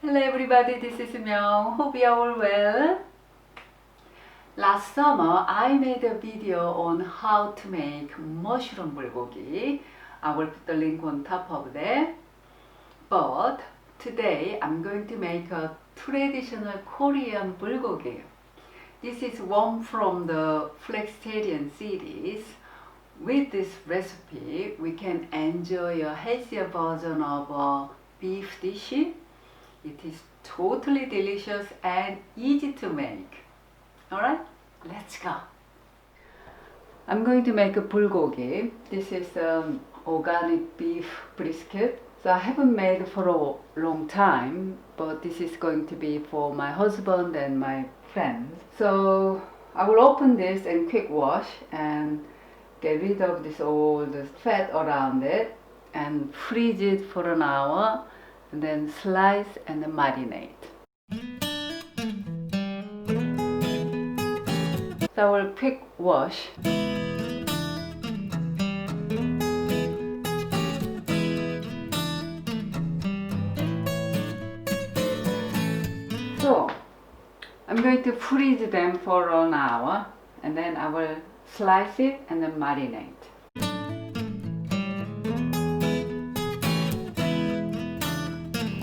Hello everybody, this is Myung. Hope you are all well. Last summer I made a video on how to make mushroom bulgogi. I will put the link on top of that. But today I'm going to make a traditional Korean bulgogi. This is one from the flexitarian series. With this recipe, we can enjoy a healthier version of a beef dish. It is totally delicious and easy to make. Alright, let's go. I'm going to make a bulgogi. This is organic beef brisket. So I haven't made for a long time, but this is going to be for my husband and my friends. So I will open this and quick wash and get rid of this all the fat around it and freeze it for an hour and then slice and then marinate. So I will quick wash. So I'm going to freeze them for an hour and then I will slice it and then marinate.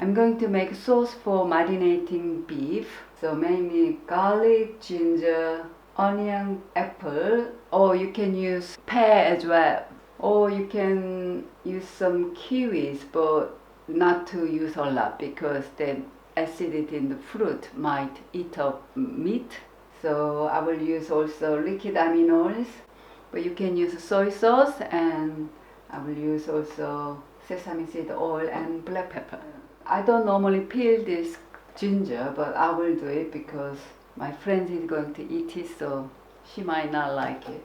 I'm going to make sauce for marinating beef. So mainly garlic, ginger, onion, apple, or you can use pear as well. Or you can use some kiwis, but not to use a lot because the acidity in the fruit might eat up meat. So I will use also liquid amine oils, but you can use soy sauce, and I will use also sesame seed oil and black pepper. I don't normally peel this ginger, but I will do it because my friend is going to eat it, so she might not like it.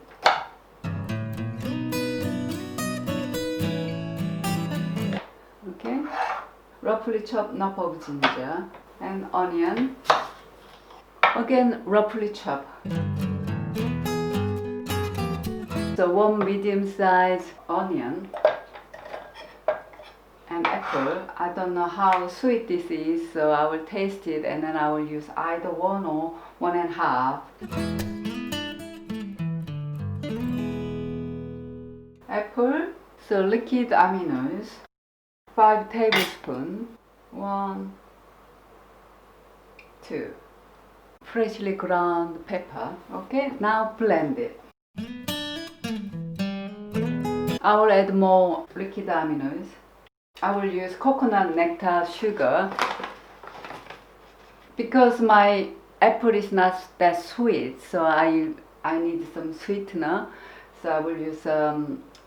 Okay, roughly chopped knob of ginger and onion. Again, roughly chop. So one medium-sized onion and apple. I don't know how sweet this is, so I will taste it and then I will use either one or 1.5. Apple. So liquid amine oils, 5 tablespoons. 1, 2. Freshly ground pepper. Okay, now blend it. I will add more liquid amine oils. I will use coconut nectar sugar because my apple is not that sweet, so I need some sweetener, so I will use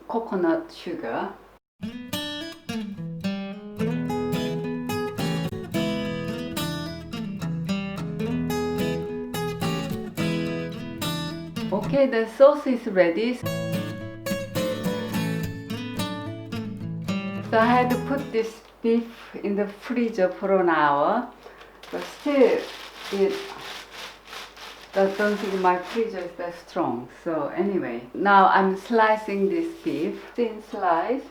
coconut sugar. Okay, the sauce is ready. So I had to put this beef in the freezer for an hour, but still I don't think my freezer is that strong. So anyway, now I'm slicing this beef, thin slice.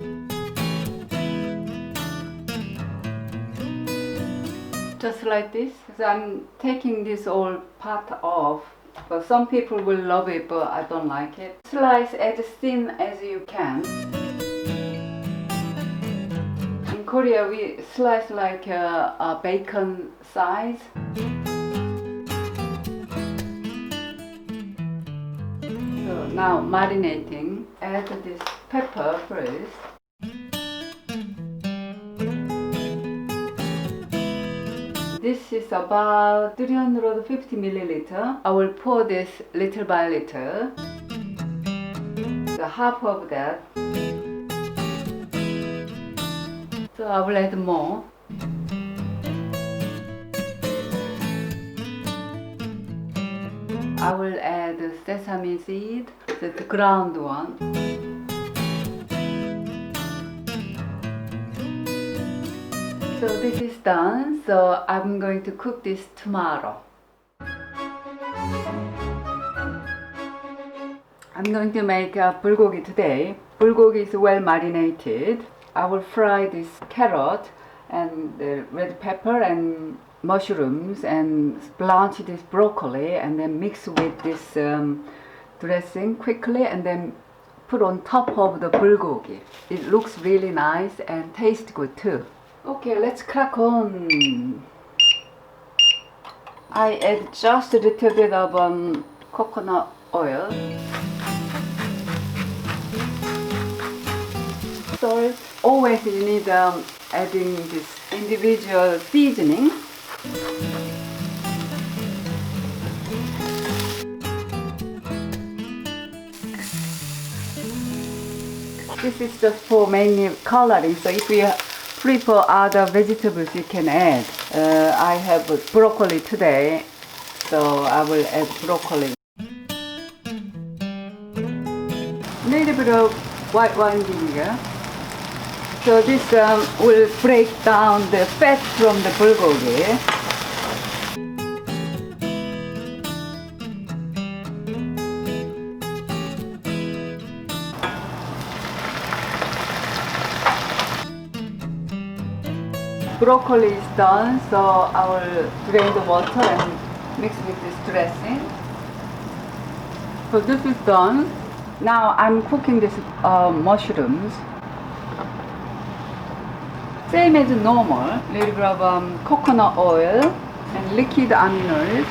Just like this. So I'm taking this all part off. But some people will love it, but I don't like it. Slice as thin as you can. In Korea, we slice like a bacon size. So now marinating. Add this pepper first. This is about 350 milliliter. I will pour this little by little. So half of that. So I will add more. I will add sesame seed, the ground one. So this is done, so I'm going to cook this tomorrow. I'm going to make bulgogi today. Bulgogi is well marinated. I will fry this carrot and the red pepper and mushrooms and blanch this broccoli and then mix with this dressing quickly and then put on top of the bulgogi. It looks really nice and tastes good too. Okay, let's crack on. I add just a little bit of coconut oil. Salt. Always you need adding this individual seasoning. This is just for mainly coloring, so if you prefer other vegetables you can add. I have broccoli today, so I will add broccoli. Little bit of white wine vinegar. So this will break down the fat from the bulgogi. Broccoli is done, so I will drain the water and mix with this dressing. So this is done. Now I'm cooking this mushrooms. Same as normal, little bit of coconut oil and liquid onion oil,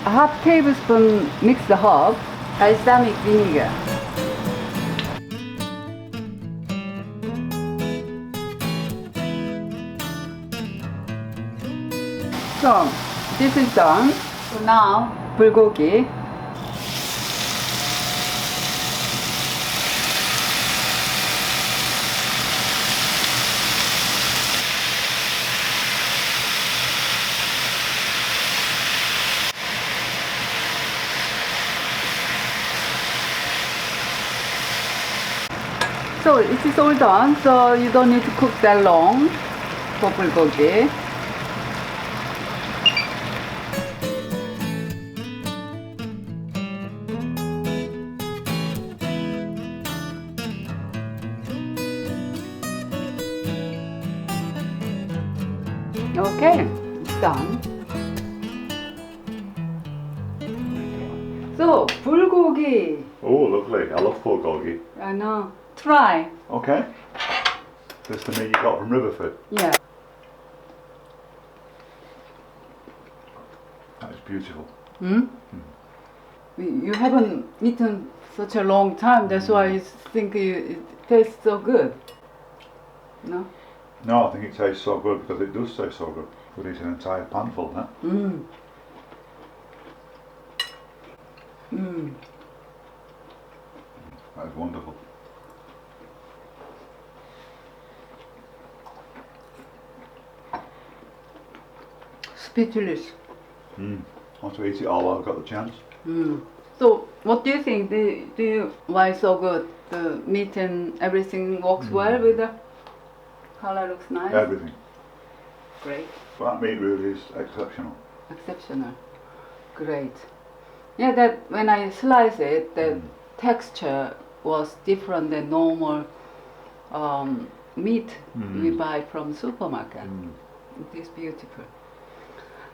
a half tablespoon mixed herb, balsamic vinegar. So this is done. So now bulgogi. So it is all done, so you don't need to cook that long for bulgogi. Okay, it's done. So, bulgogi. Oh, lovely. I love bulgogi. I know. Try. Okay. This is the meat you got from RiverFord. Yeah. That is beautiful. Hmm? You haven't eaten such a long time, that's why you think it tastes so good. No? No, I think it tastes so good because it does taste so good. But it's an entire panful, huh? Mm. Mm. That is wonderful. Speechless. I want to eat it all while I've got the chance. So, what do you think? Do you why so good? The meat and everything works well with the color, looks nice. Everything. Great. That meat really is exceptional. Exceptional. Great. Yeah, that when I slice it, the texture was different than normal meat we buy from supermarket. It is beautiful.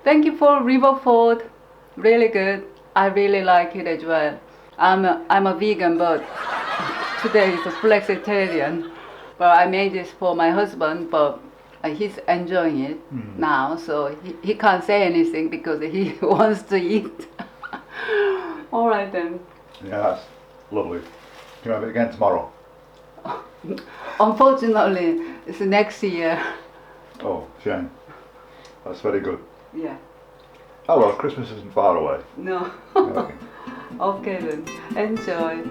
Thank you for RiverFord. Really good. I really like it as well. I'm a vegan, but today is a flexitarian. But I made this for my husband, but he's enjoying it now, so he can't say anything because he wants to eat. All right then. Yeah, that's lovely. Can you have it again tomorrow? Unfortunately, it's next year. Oh, shame. That's very good. Yeah. Oh well, Christmas isn't far away. No. Okay. Okay then. Enjoy.